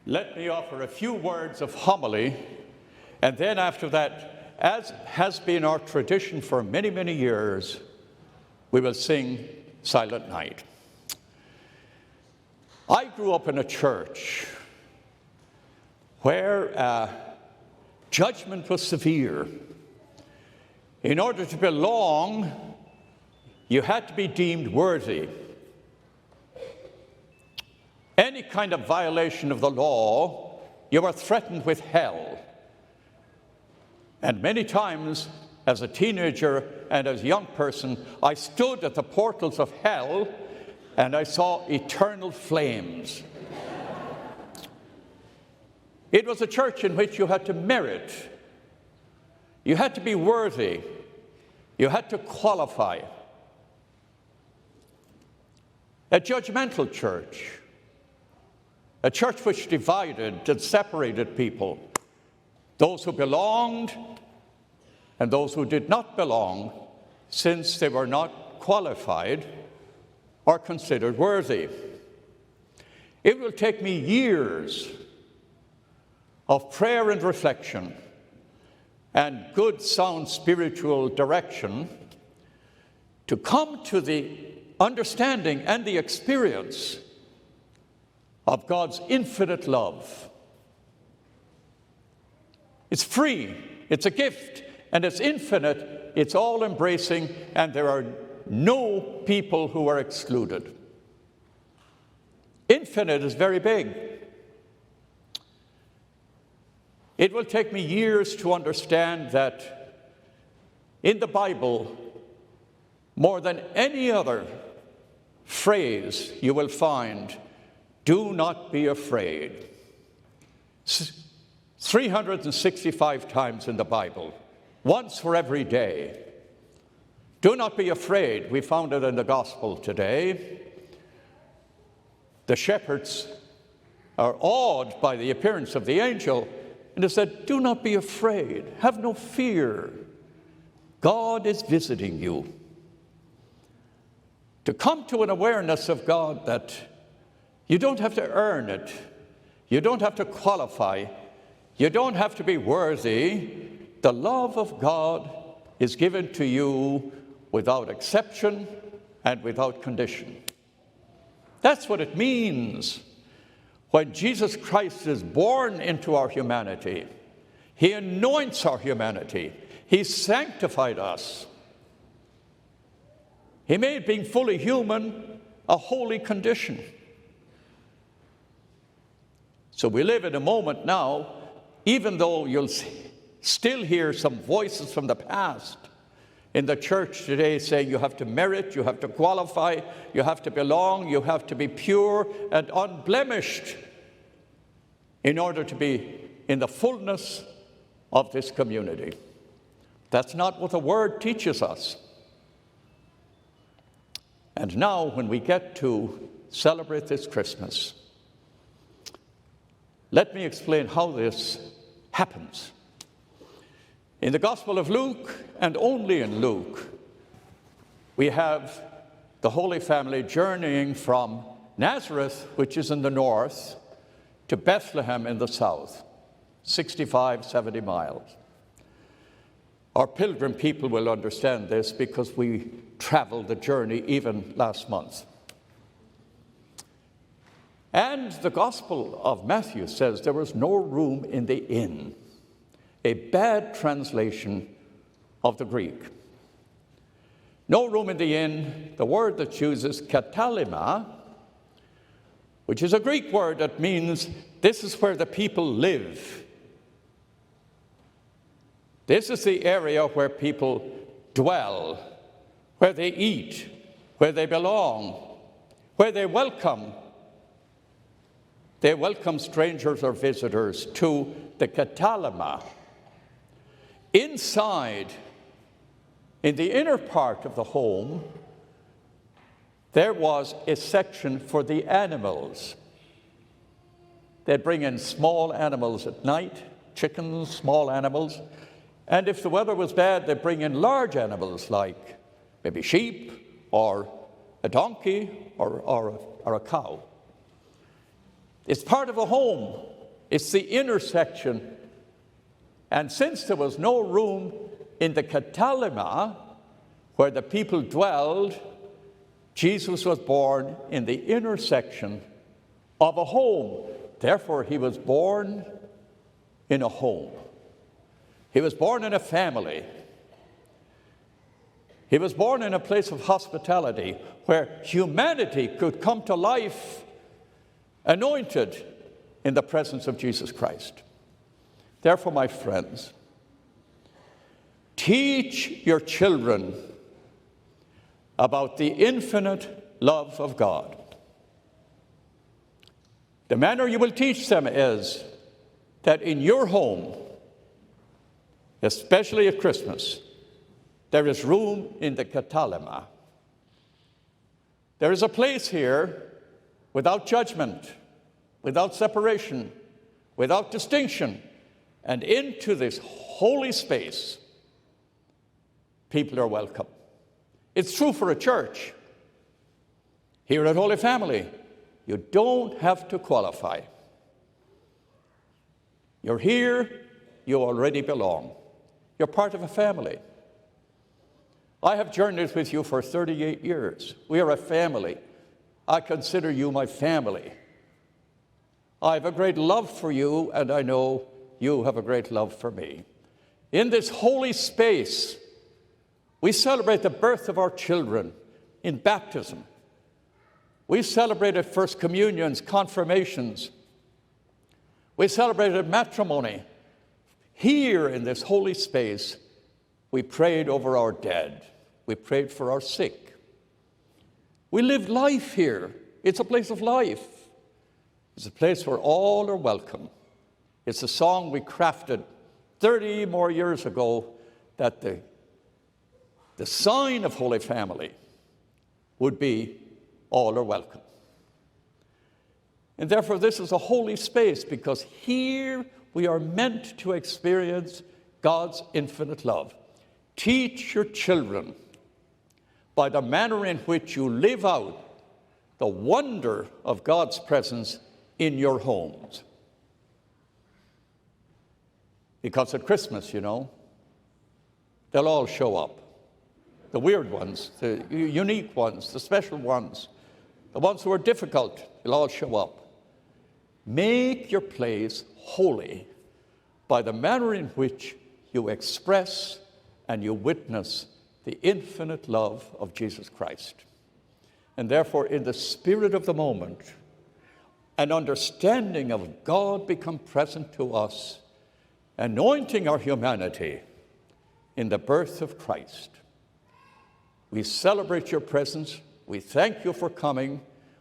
Let me offer a few words of homily, and then after that, as has been our tradition for many, many years, we will sing Silent Night. I grew up in a church where judgment was severe. In order to belong, you had to be deemed worthy. Any kind of violation of the law, you were threatened with hell. And many times, as a teenager and as a young person, I stood at the portals of hell and I saw eternal flames. It was a church in which you had to merit. You had to be worthy. You had to qualify. A judgmental church. A church which divided and separated people. Those who belonged and those who did not belong, since they were not qualified or considered worthy. It will take me years of prayer and reflection and good, sound spiritual direction to come to the understanding and the experience of God's infinite love. It's free, it's a gift, and it's infinite, it's all-embracing, and there are no people who are excluded. Infinite is very big. It will take me years to understand that in the Bible, more than any other phrase you will find, do not be afraid. 365 times in the Bible, once for every day. Do not be afraid. We found it in the gospel today. The shepherds are awed by the appearance of the angel, and it said, do not be afraid. Have no fear. God is visiting you. To come to an awareness of God that you don't have to earn it. You don't have to qualify. You don't have to be worthy. The love of God is given to you without exception and without condition. That's what it means when Jesus Christ is born into our humanity. He anoints our humanity. He sanctified us. He made being fully human a holy condition. So we live in a moment now, even though you'll still hear some voices from the past in the church today saying you have to merit, you have to qualify, you have to belong, you have to be pure and unblemished in order to be in the fullness of this community. That's not what the Word teaches us. And now, when we get to celebrate this Christmas, let me explain how this happens. In the Gospel of Luke, and only in Luke, we have the Holy Family journeying from Nazareth, which is in the north, to Bethlehem in the south, 65, 70 miles. Our pilgrim people will understand this because we traveled the journey even last month. And the Gospel of Matthew says there was no room in the inn, a bad translation of the Greek. No room in the inn, the word that uses katalima, which is a Greek word that means this is where the people live. This is the area where people dwell, where they eat, where they belong, where they welcome. They welcome strangers or visitors to the katalima. Inside, in the inner part of the home, there was a section for the animals. They'd bring in small animals at night, chickens, small animals. And if the weather was bad, they'd bring in large animals like maybe sheep or a donkey or a cow. It's part of a home. It's the intersection. And since there was no room in the katalema where the people dwelled, Jesus was born in the intersection of a home. Therefore, he was born in a home. He was born in a family. He was born in a place of hospitality where humanity could come to life anointed in the presence of Jesus Christ. Therefore, my friends, teach your children about the infinite love of God. The manner you will teach them is that in your home, especially at Christmas, there is room in the katalema. There is a place here without judgment, without separation, without distinction, and into this holy space, people are welcome. It's true for a church. Here at Holy Family, you don't have to qualify. You're here, you already belong. You're part of a family. I have journeyed with you for 38 years. We are a family. I consider you my family. I have a great love for you, and I know you have a great love for me. In this holy space, we celebrate the birth of our children in baptism. We celebrated First Communions, confirmations. We celebrated matrimony. Here in this holy space, we prayed over our dead. We prayed for our sick. We lived life here. It's a place of life. It's a place where all are welcome. It's a song we crafted 30 more years ago that the sign of Holy Family would be all are welcome. And therefore, this is a holy space because here we are meant to experience God's infinite love. Teach your children by the manner in which you live out the wonder of God's presence in your homes. Because at Christmas, you know, they'll all show up. The weird ones, the unique ones, the special ones, the ones who are difficult, they'll all show up. Make your place holy by the manner in which you express and you witness the infinite love of Jesus Christ. And therefore, in the spirit of the moment, an understanding of God become present to us, anointing our humanity in the birth of Christ. We celebrate your presence. We thank you for coming.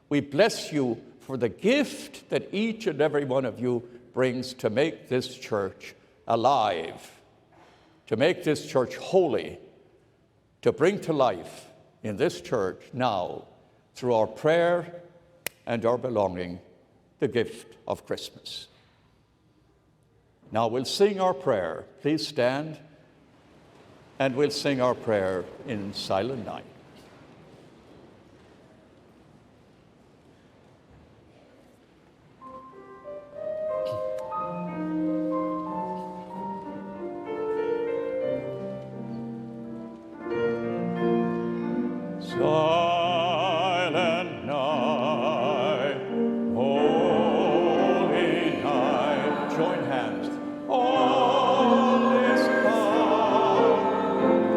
We bless you for the gift that each and every one of you brings to make this church alive, to make this church holy, to bring to life in this church now, through our prayer and our belonging, the gift of Christmas. Now we'll sing our prayer. Please stand, and we'll sing our prayer in Silent Night. Silent night, holy night. Join hands. All is calm,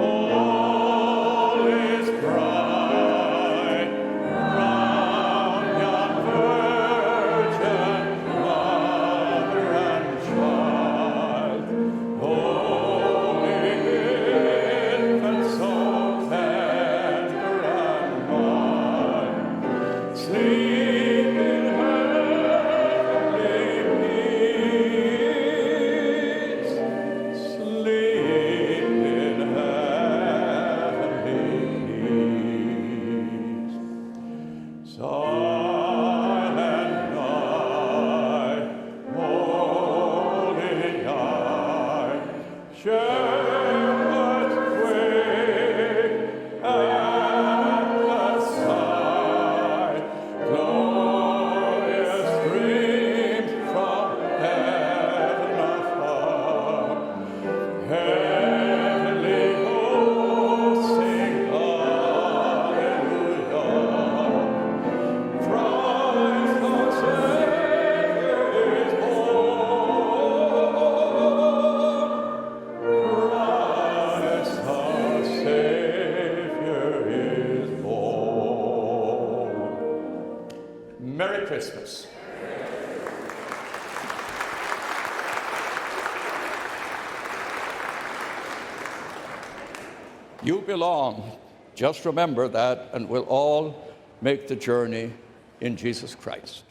all is Christmas. You belong. Just remember that, and we'll all make the journey in Jesus Christ.